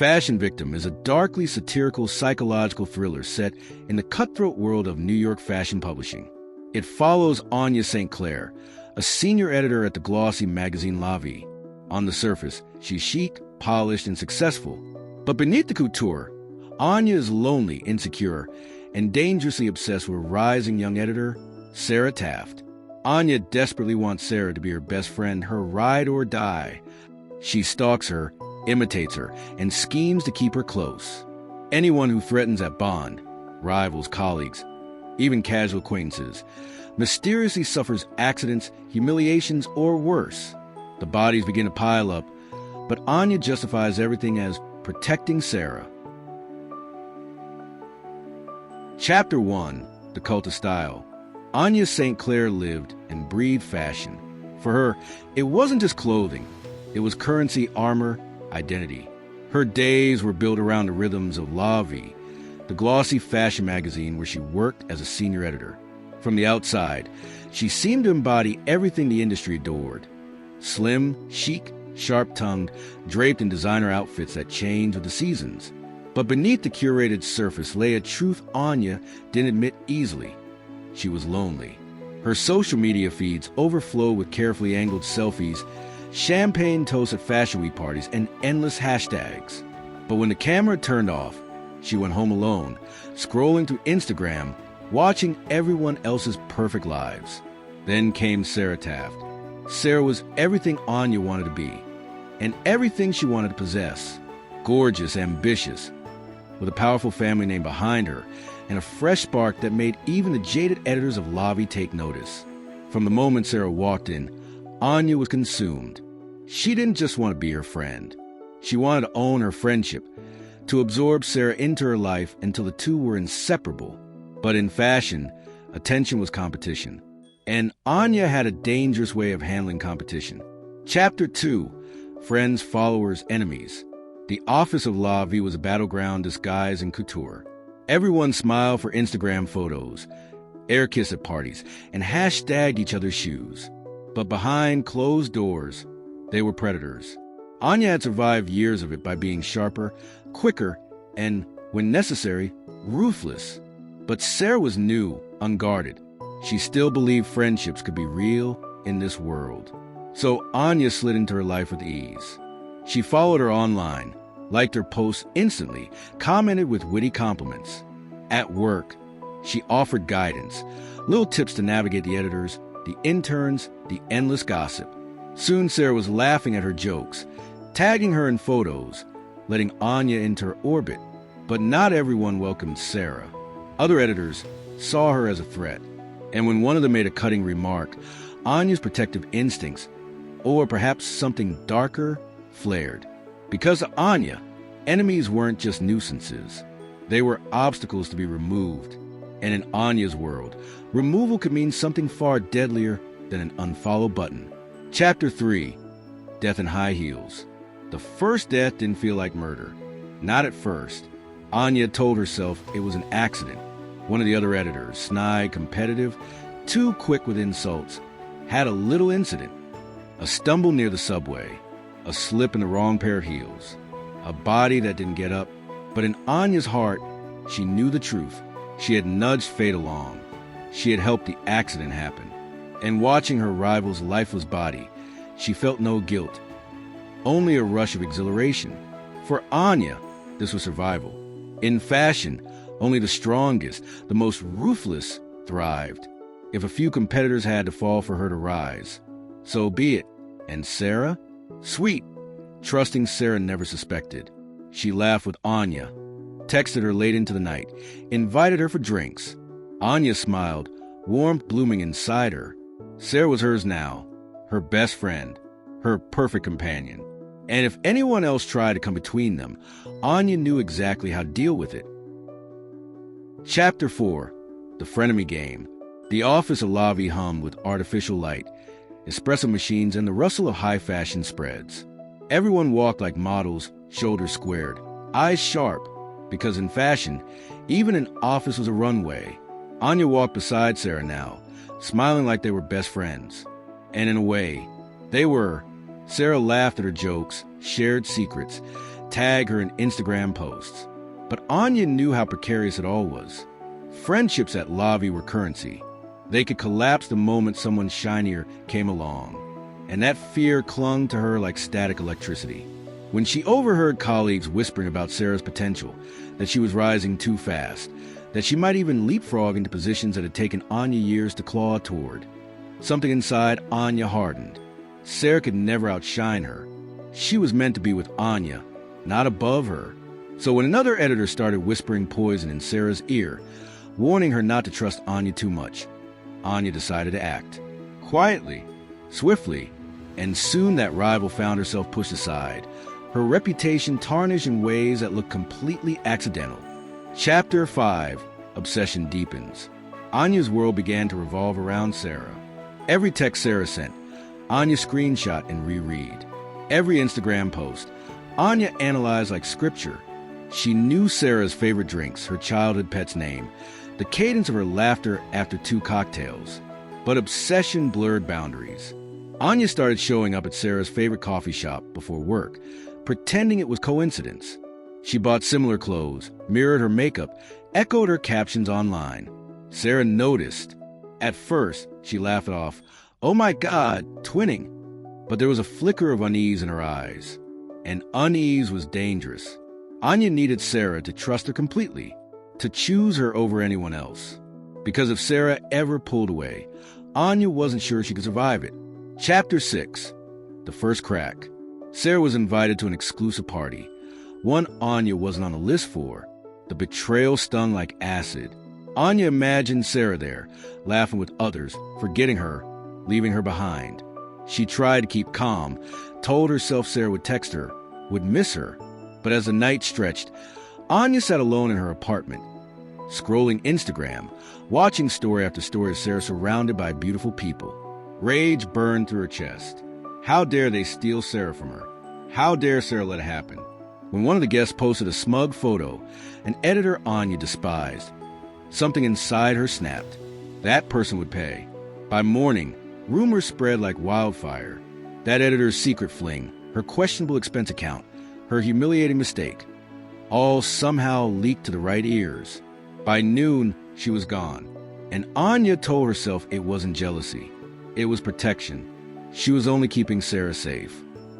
Fashion Victim is a darkly satirical psychological thriller set in the cutthroat world of New York fashion publishing. It follows Anya St. Clair, a senior editor at the glossy magazine La Vie. On the surface, she's chic, polished, and successful. But beneath the couture, Anya is lonely, insecure, and dangerously obsessed with rising young editor Sarah Taft. Anya desperately wants Sarah to be her best friend, her ride or die. She stalks her, imitates her, and schemes to keep her close. Anyone who threatens that bond, rivals, colleagues, even casual acquaintances, mysteriously suffers accidents, humiliations, or worse. The bodies begin to pile up, but Anya justifies everything as protecting Sarah. Chapter 1. The Cult of Style. Anya St. Clair lived and breathed fashion. For her, it wasn't just clothing. It was currency, armor, identity. Her days were built around the rhythms of La Vie, the glossy fashion magazine where she worked as a senior editor. From the outside, she seemed to embody everything the industry adored. Slim, chic, sharp-tongued, draped in designer outfits that changed with the seasons. But beneath the curated surface lay a truth Anya didn't admit easily. She was lonely. Her social media feeds overflowed with carefully angled selfies, champagne toasts at Fashion Week parties, and endless hashtags. But when the camera turned off, she went home alone, scrolling through Instagram, watching everyone else's perfect lives. Then came Sarah Taft. Sarah was everything Anya wanted to be, and everything she wanted to possess. Gorgeous, ambitious, with a powerful family name behind her, and a fresh spark that made even the jaded editors of La Vie take notice. From the moment Sarah walked in, Anya was consumed. She didn't just want to be her friend. She wanted to own her friendship, to absorb Sarah into her life until the two were inseparable. But in fashion, attention was competition. And Anya had a dangerous way of handling competition. Chapter 2. Friends, Followers, Enemies. The office of La Vie was a battleground disguised in couture. Everyone smiled for Instagram photos, air kissed at parties, and hashtagged each other's shoes. But behind closed doors, they were predators. Anya had survived years of it by being sharper, quicker, and, when necessary, ruthless. But Sarah was new, unguarded. She still believed friendships could be real in this world. So Anya slid into her life with ease. She followed her online, liked her posts instantly, commented with witty compliments. At work, she offered guidance, little tips to navigate the editors, the interns, the endless gossip. Soon Sarah was laughing at her jokes, tagging her in photos, letting Anya into her orbit. But not everyone welcomed Sarah. Other editors saw her as a threat, and when one of them made a cutting remark, Anya's protective instincts, or perhaps something darker, flared. Because of Anya, enemies weren't just nuisances. They were obstacles to be removed. And in Anya's world, removal could mean something far deadlier than an unfollow button. Chapter 3. Death in High Heels. The first death didn't feel like murder. Not at first. Anya told herself it was an accident. One of the other editors, snide, competitive, too quick with insults, had a little incident. A stumble near the subway. A slip in the wrong pair of heels. A body that didn't get up. But in Anya's heart, she knew the truth. She had nudged fate along. She had helped the accident happen. And watching her rival's lifeless body, she felt no guilt. Only a rush of exhilaration. For Anya, this was survival. In fashion, only the strongest, the most ruthless, thrived. If a few competitors had to fall for her to rise, so be it. And Sarah? Sweet. Trusting Sarah never suspected. She laughed with Anya, texted her late into the night, invited her for drinks. Anya smiled, warmth blooming inside her. Sarah was hers now, her best friend, her perfect companion. And if anyone else tried to come between them, Anya knew exactly how to deal with it. Chapter 4. The Frenemy Game. The office of La Vie hummed with artificial light, espresso machines, and the rustle of high-fashion spreads. Everyone walked like models, shoulders squared, eyes sharp, because in fashion, even an office was a runway. Anya walked beside Sarah now, smiling like they were best friends. And in a way, they were. Sarah laughed at her jokes, shared secrets, tag her in Instagram posts. But Anya knew how precarious it all was. Friendships at Lavi were currency. They could collapse the moment someone shinier came along. And that fear clung to her like static electricity. When she overheard colleagues whispering about Sarah's potential, that she was rising too fast, that she might even leapfrog into positions that had taken Anya years to claw toward, something inside Anya hardened. Sarah could never outshine her. She was meant to be with Anya, not above her. So when another editor started whispering poison in Sarah's ear, warning her not to trust Anya too much, Anya decided to act. Quietly, swiftly, and soon that rival found herself pushed aside, her reputation tarnished in ways that looked completely accidental. Chapter 5. Obsession deepens. Anya's world began to revolve around Sarah. Every text Sarah sent, Anya screenshot and reread. Every Instagram post, Anya analyzed like scripture. She knew Sarah's favorite drinks, her childhood pet's name, the cadence of her laughter after 2 cocktails. But obsession blurred boundaries. Anya started showing up at Sarah's favorite coffee shop before work, pretending it was coincidence. She bought similar clothes, mirrored her makeup, echoed her captions online. Sarah noticed. At first, she laughed it off, "Oh my God, twinning." But there was a flicker of unease in her eyes. And unease was dangerous. Anya needed Sarah to trust her completely, to choose her over anyone else. Because if Sarah ever pulled away, Anya wasn't sure she could survive it. Chapter 6. The First Crack. Sarah was invited to an exclusive party, one Anya wasn't on the list for. The betrayal stung like acid. Anya imagined Sarah there, laughing with others, forgetting her, leaving her behind. She tried to keep calm, told herself Sarah would text her, would miss her. But as the night stretched, Anya sat alone in her apartment, scrolling Instagram, watching story after story of Sarah surrounded by beautiful people. Rage burned through her chest. How dare they steal Sarah from her? How dare Sarah let it happen? When one of the guests posted a smug photo, an editor Anya despised, something inside her snapped. That person would pay. By morning, rumors spread like wildfire. That editor's secret fling, her questionable expense account, her humiliating mistake, all somehow leaked to the right ears. By noon, she was gone. And Anya told herself it wasn't jealousy. It was protection. She was only keeping Sarah safe.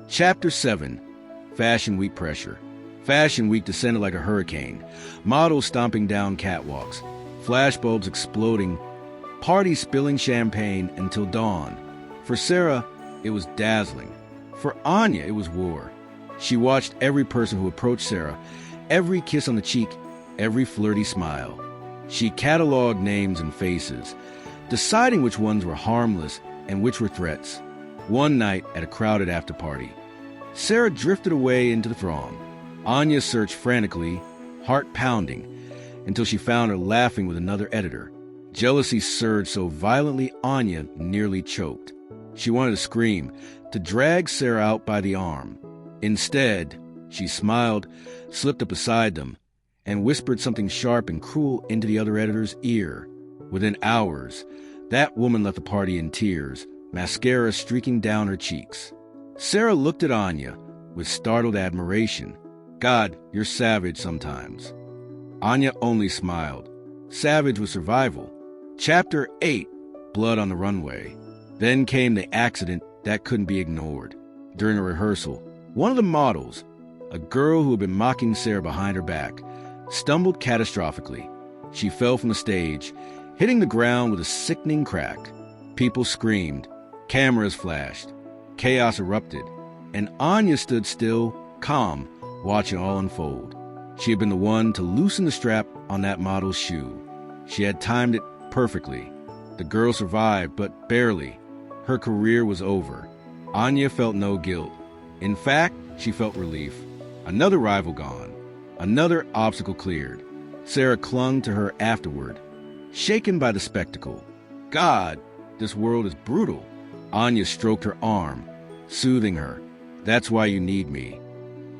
Chapter 7. Fashion Week Pressure. Fashion Week descended like a hurricane. Models stomping down catwalks. Flashbulbs exploding. Parties spilling champagne until dawn. For Sarah, it was dazzling. For Anya, it was war. She watched every person who approached Sarah, every kiss on the cheek, every flirty smile. She cataloged names and faces, deciding which ones were harmless and which were threats. One night at a crowded after-party, Sarah drifted away into the throng. Anya searched frantically, heart pounding, until she found her laughing with another editor. Jealousy surged so violently Anya nearly choked. She wanted to scream, to drag Sarah out by the arm. Instead, she smiled, slipped up beside them, and whispered something sharp and cruel into the other editor's ear. Within hours, that woman left the party in tears, mascara streaking down her cheeks. Sarah looked at Anya with startled admiration. God, you're savage sometimes. Anya only smiled. Savage with survival. Chapter 8. Blood on the Runway. Then came the accident that couldn't be ignored. During a rehearsal, one of the models, a girl who had been mocking Sarah behind her back, stumbled catastrophically. She fell from the stage, hitting the ground with a sickening crack. People screamed. Cameras flashed. Chaos erupted. And Anya stood still, calm, watching all unfold. She had been the one to loosen the strap on that model's shoe. She had timed it perfectly. The girl survived, but barely. Her career was over. Anya felt no guilt. In fact, she felt relief. Another rival gone. Another obstacle cleared. Sarah clung to her afterward, shaken by the spectacle. God, this world is brutal. Anya stroked her arm, soothing her. That's why you need me.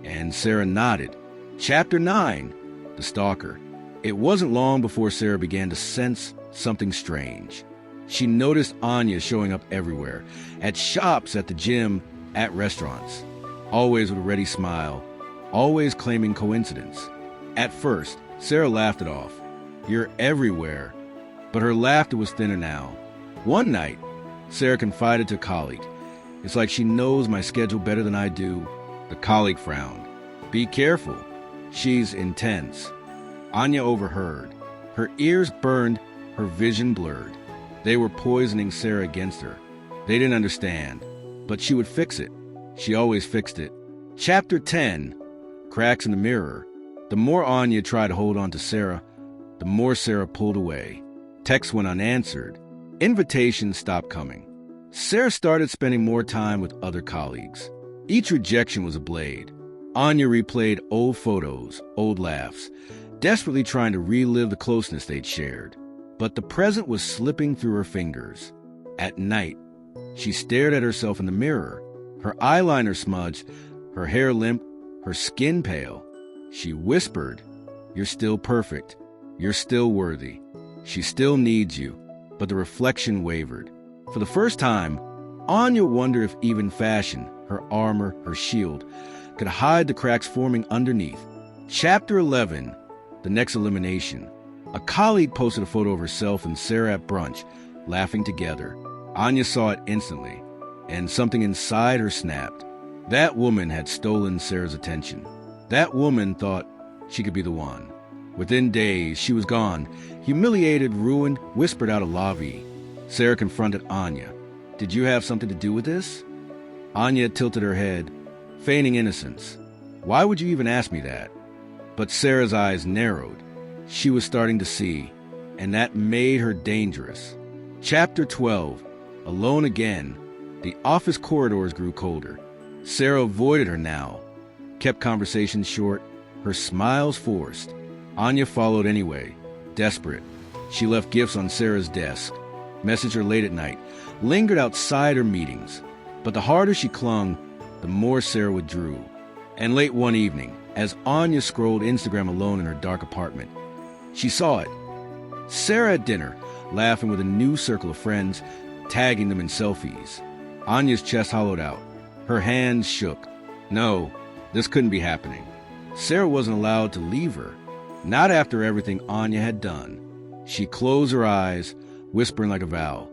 And Sarah nodded. Chapter 9. The Stalker. It wasn't long before Sarah began to sense something strange. She noticed Anya showing up everywhere, at shops, at the gym, at restaurants, always with a ready smile, always claiming coincidence. At first, Sarah laughed it off. You're everywhere. But her laughter was thinner now. One night, Sarah confided to a colleague, "It's like she knows my schedule better than I do." The colleague frowned. "Be careful. She's intense." Anya overheard. Her ears burned, her vision blurred. They were poisoning Sarah against her. They didn't understand, but she would fix it. She always fixed it. Chapter 10. Cracks in the Mirror. The more Anya tried to hold on to Sarah, the more Sarah pulled away. Texts went unanswered. Invitations stopped coming. Sarah started spending more time with other colleagues. Each rejection was a blade. Anya replayed old photos, old laughs, desperately trying to relive the closeness they'd shared. But the present was slipping through her fingers. At night, she stared at herself in the mirror, her eyeliner smudged, her hair limp, her skin pale. She whispered, "You're still perfect. You're still worthy. She still needs you." But the reflection wavered. For the first time, Anya wondered if even fashion, her armor, her shield, could hide the cracks forming underneath. Chapter 11. The Next Elimination. A colleague posted a photo of herself and Sarah at brunch, laughing together. Anya saw it instantly, and something inside her snapped. That woman had stolen Sarah's attention. That woman thought she could be the one. Within days, she was gone, humiliated, ruined, whispered out of la vie. Sarah confronted Anya. "Did you have something to do with this?" Anya tilted her head, feigning innocence. "Why would you even ask me that?" But Sarah's eyes narrowed. She was starting to see, and that made her dangerous. Chapter 12. Alone again. The office corridors grew colder. Sarah avoided her now, kept conversations short, her smiles forced. Anya followed anyway, desperate. She left gifts on Sarah's desk, messaged her late at night, lingered outside her meetings. But the harder she clung, the more Sarah withdrew. And late one evening, as Anya scrolled Instagram alone in her dark apartment, she saw it. Sarah at dinner, laughing with a new circle of friends, tagging them in selfies. Anya's chest hollowed out. Her hands shook. No, this couldn't be happening. Sarah wasn't allowed to leave her. Not after everything Anya had done. She closed her eyes, whispering like a vow.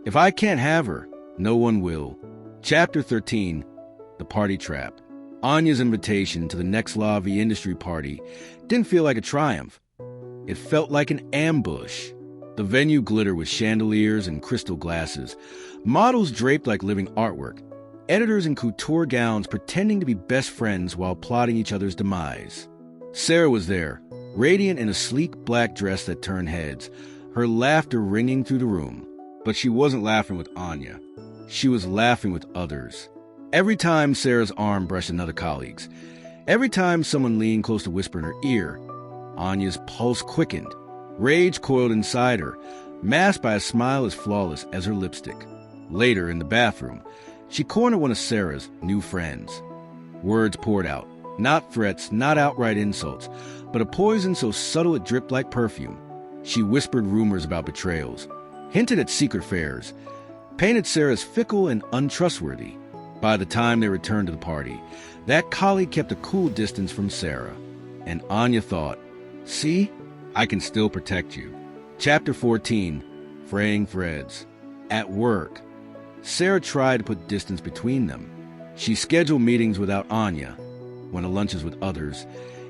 If I can't have her, no one will. Chapter 13. The Party Trap. Anya's invitation to the next La Vie industry party didn't feel like a triumph. It felt like an ambush. The venue glittered with chandeliers and crystal glasses, models draped like living artwork, editors in couture gowns pretending to be best friends while plotting each other's demise. Sarah was there, radiant in a sleek black dress that turned heads, her laughter ringing through the room. But she wasn't laughing with Anya. She was laughing with others. Every time Sarah's arm brushed another colleague's, every time someone leaned close to whisper in her ear, Anya's pulse quickened. Rage coiled inside her, masked by a smile as flawless as her lipstick. Later, in the bathroom, she cornered one of Sarah's new friends. Words poured out, not threats, not outright insults, but a poison so subtle it dripped like perfume. She whispered rumors about betrayals, hinted at secret affairs, painted Sarah as fickle and untrustworthy. By the time they returned to the party, that colleague kept a cool distance from Sarah. And Anya thought, see, I can still protect you. Chapter 14. Fraying Threads. At work, Sarah tried to put distance between them. She scheduled meetings without Anya, went to lunches with others,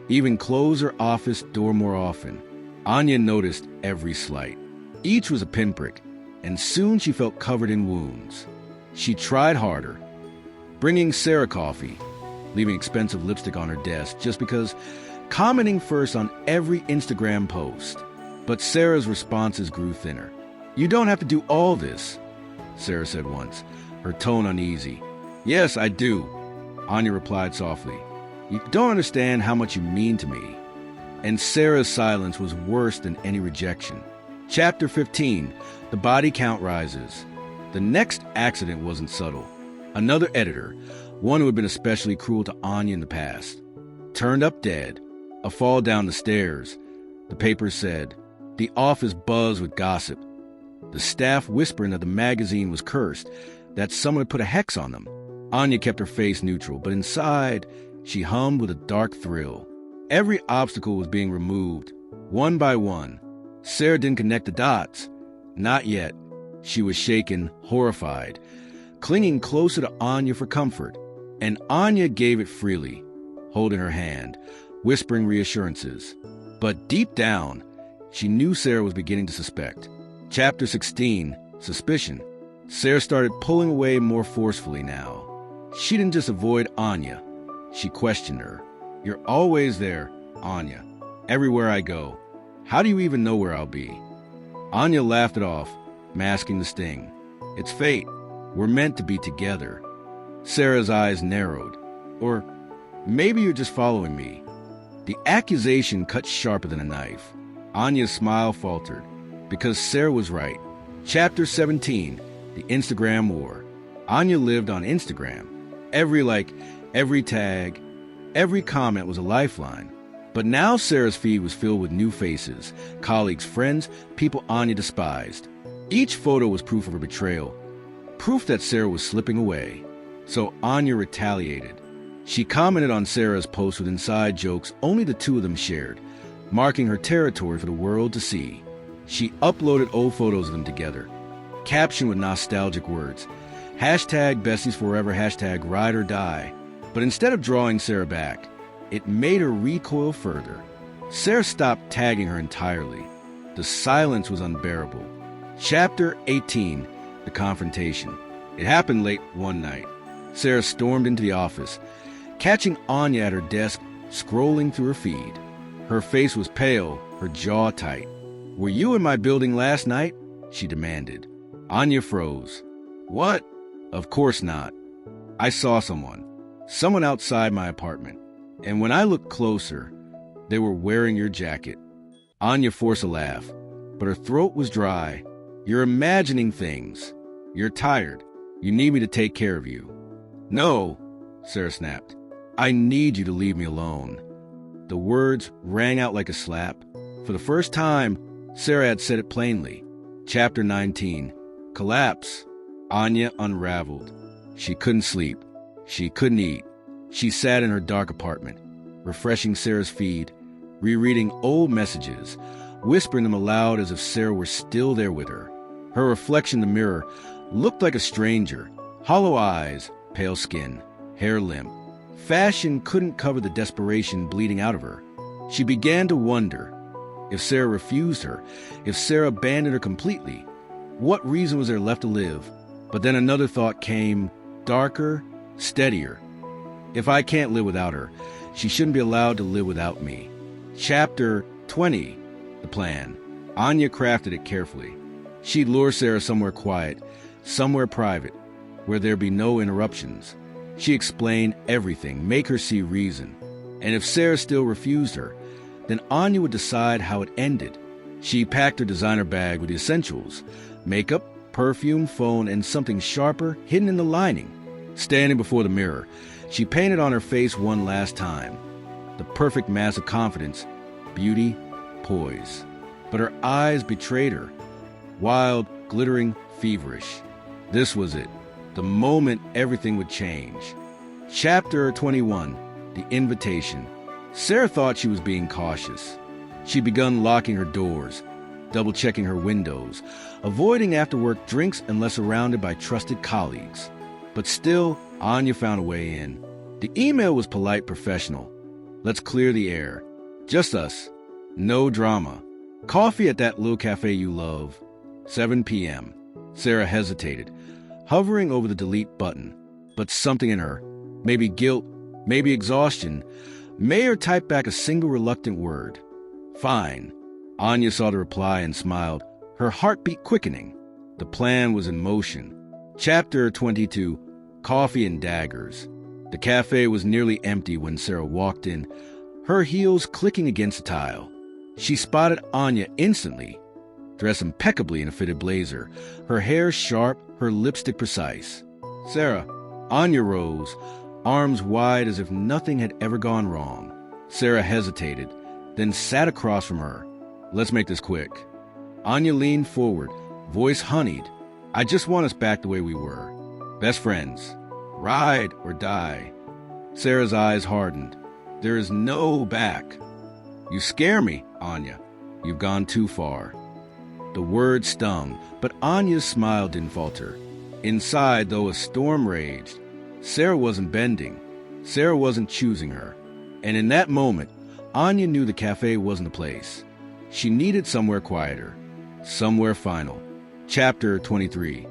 even closed her office door more often. Anya noticed every slight. Each was a pinprick, and soon she felt covered in wounds. She tried harder, bringing Sarah coffee, leaving expensive lipstick on her desk just because, commenting first on every Instagram post. But Sarah's responses grew thinner. You don't have to do all this, Sarah said once, her tone uneasy. Yes, I do, Anya replied softly. You don't understand how much you mean to me. And Sarah's silence was worse than any rejection. Chapter 15. The Body Count Rises. The next accident wasn't subtle. Another editor, one who had been especially cruel to Anya in the past, turned up dead. A fall down the stairs. The paper said. The office buzzed with gossip. The staff whispering that the magazine was cursed, that someone had put a hex on them. Anya kept her face neutral, but inside, She hummed with a dark thrill. Every obstacle was being removed, one by one. Sarah didn't connect the dots. Not yet. She was shaken, horrified, clinging closer to Anya for comfort. And Anya gave it freely, holding her hand, whispering reassurances. But deep down, she knew Sarah was beginning to suspect. Chapter 16, Suspicion. Sarah started pulling away more forcefully now. She didn't just avoid Anya. She questioned her. You're always there, Anya. Everywhere I go. How do you even know where I'll be? Anya laughed it off, masking the sting. It's fate. We're meant to be together. Sarah's eyes narrowed. Or maybe you're just following me. The accusation cut sharper than a knife. Anya's smile faltered, because Sarah was right. Chapter 17, The Instagram War. Anya lived on Instagram. Every like, every tag, every comment was a lifeline. But now Sarah's feed was filled with new faces, colleagues, friends, people Anya despised. Each photo was proof of her betrayal, proof that Sarah was slipping away. So Anya retaliated. She commented on Sarah's post with inside jokes only the two of them shared, marking her territory for the world to see. She uploaded old photos of them together, captioned with nostalgic words, hashtag besties forever, hashtag ride or die. But instead of drawing Sarah back, it made her recoil further. Sarah stopped tagging her entirely. The silence was unbearable. Chapter 18, The Confrontation. It happened late one night. Sarah stormed into the office, catching Anya at her desk, scrolling through her feed. Her face was pale, her jaw tight. Were you in my building last night? She demanded. Anya froze. What? Of course not. I saw someone outside my apartment. And when I looked closer, they were wearing your jacket. Anya forced a laugh, but her throat was dry. You're imagining things. You're tired. You need me to take care of you. No, Sarah snapped. I need you to leave me alone. The words rang out like a slap. For the first time, Sarah had said it plainly. Chapter 19, Collapse. Anya unraveled. She couldn't sleep. She couldn't eat. She sat in her dark apartment, refreshing Sarah's feed, rereading old messages, whispering them aloud as if Sarah were still there with her. Her reflection in the mirror looked like a stranger. Hollow eyes, pale skin, hair limp. Fashion couldn't cover the desperation bleeding out of her. She began to wonder if Sarah refused her, if Sarah abandoned her completely. What reason was there left to live? But then another thought came, darker, steadier. If I can't live without her, she shouldn't be allowed to live without me. Chapter 20, The Plan. Anya crafted it carefully. She'd lure Sarah somewhere quiet, somewhere private, where there'd be no interruptions. She explained everything, make her see reason. And if Sarah still refused her, then Anya would decide how it ended. She packed her designer bag with the essentials, makeup, perfume, phone, and something sharper hidden in the lining. Standing before the mirror, she painted on her face one last time. The perfect mask of confidence, beauty, poise. But her eyes betrayed her. Wild, glittering, feverish. This was it. The moment everything would change. Chapter 21, The Invitation. Sarah thought she was being cautious. She'd begun locking her doors, double-checking her windows, avoiding after-work drinks unless surrounded by trusted colleagues. But still, Anya found a way in. The email was polite, professional. Let's clear the air. Just us. No drama. Coffee at that little cafe you love. 7 p.m. Sarah hesitated, hovering over the delete button. But something in her, maybe guilt, maybe exhaustion, made her type back a single reluctant word. Fine. Anya saw the reply and smiled, her heartbeat quickening. The plan was in motion. Chapter 22, Coffee and Daggers. The cafe was nearly empty when Sarah walked in, her heels clicking against the tile. She spotted Anya instantly, dressed impeccably in a fitted blazer, her hair sharp, her lipstick precise. Sarah. Anya rose, arms wide as if nothing had ever gone wrong. Sarah hesitated, then sat across from her. Let's make this quick. Anya leaned forward, voice honeyed. I just want us back the way we were. Best friends. Ride or die. Sarah's eyes hardened. There is no back. You scare me, Anya. You've gone too far. The word stung, but Anya's smile didn't falter. Inside, though a storm raged, Sarah wasn't bending. Sarah wasn't choosing her. And in that moment, Anya knew the cafe wasn't the place. She needed somewhere quieter, somewhere final. Chapter 23.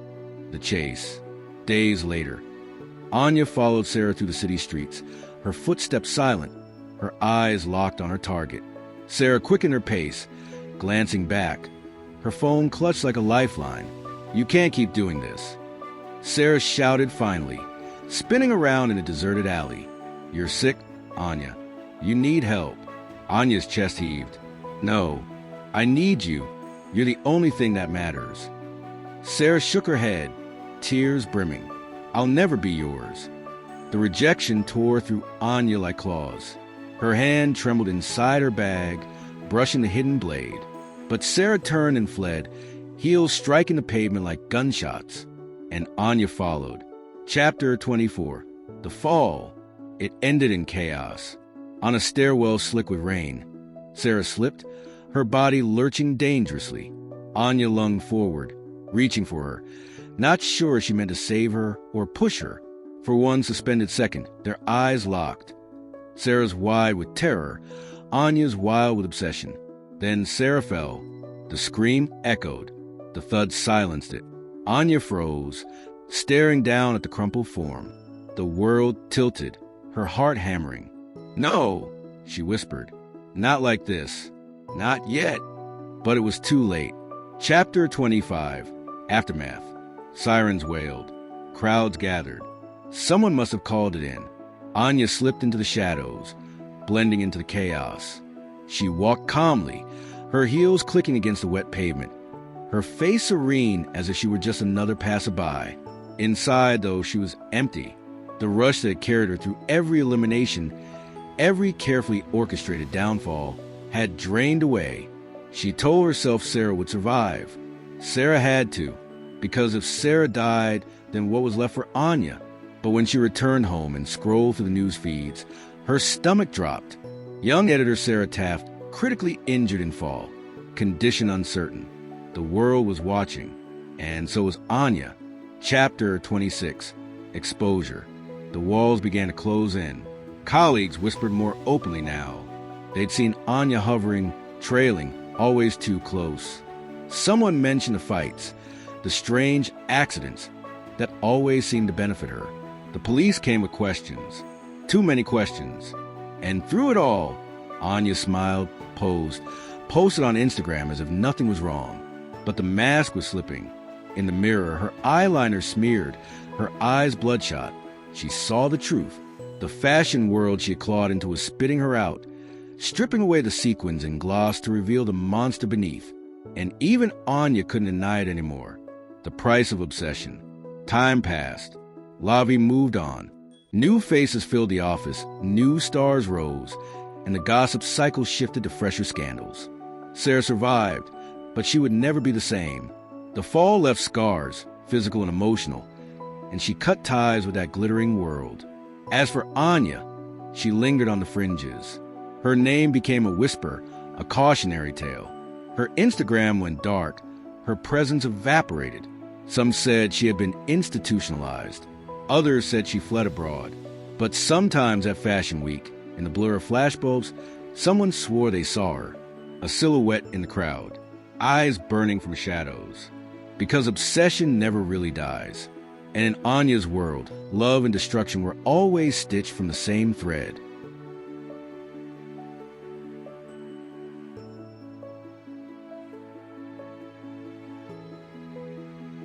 The Chase. Days later. Anya followed Sarah through the city streets, her footsteps silent, her eyes locked on her target. Sarah quickened her pace, glancing back. Her phone clutched like a lifeline. You can't keep doing this. Sarah shouted finally, spinning around in a deserted alley. You're sick, Anya. You need help. Anya's chest heaved. No, I need you. You're the only thing that matters. Sarah shook her head, tears brimming. I'll never be yours. The rejection tore through Anya like claws. Her hand trembled inside her bag, brushing the hidden blade. But Sarah turned and fled, heels striking the pavement like gunshots. And Anya followed. Chapter 24. The Fall. It ended in chaos. On a stairwell slick with rain, Sarah slipped, her body lurching dangerously. Anya lunged forward, reaching for her, not sure she meant to save her or push her. For one suspended second, their eyes locked. Sarah's wide with terror, Anya's wild with obsession. Then Sarah fell. The scream echoed. The thud silenced it. Anya froze, staring down at the crumpled form. The world tilted, her heart hammering. No, she whispered. Not like this. Not yet. But it was too late. Chapter 25. Aftermath. Sirens wailed. Crowds gathered. Someone must have called it in. Anya slipped into the shadows, blending into the chaos. She walked calmly, her heels clicking against the wet pavement, her face serene as if she were just another passerby. Inside, though, she was empty. The rush that had carried her through every elimination, every carefully orchestrated downfall, had drained away. She told herself Sarah would survive. Sarah had to, because if Sarah died, then what was left for Anya? But when she returned home and scrolled through the news feeds, her stomach dropped. Young editor Sarah Taft, critically injured in fall, condition uncertain. The world was watching, and so was Anya. Chapter 26. Exposure. The walls began to close in. Colleagues whispered more openly now. They'd seen Anya hovering, trailing, always too close. Someone mentioned the fights, the strange accidents that always seemed to benefit her. The police came with questions. Too many questions. And through it all, Anya smiled, posted on Instagram as if nothing was wrong. But the mask was slipping. In the mirror, her eyeliner smeared, her eyes bloodshot. She saw the truth. The fashion world she had clawed into was spitting her out, stripping away the sequins and gloss to reveal the monster beneath. And even Anya couldn't deny it anymore. The price of obsession. Time passed. Lavi moved on. New faces filled the office, new stars rose, and the gossip cycle shifted to fresher scandals. Sarah survived, but she would never be the same. The fall left scars, physical and emotional, and she cut ties with that glittering world. As for Anya, she lingered on the fringes. Her name became a whisper, a cautionary tale. Her Instagram went dark, her presence evaporated. Some said she had been institutionalized. Others said she fled abroad. But sometimes at Fashion Week, in the blur of flashbulbs, someone swore they saw her, a silhouette in the crowd, eyes burning from shadows. Because obsession never really dies. And in Anya's world, love and destruction were always stitched from the same thread.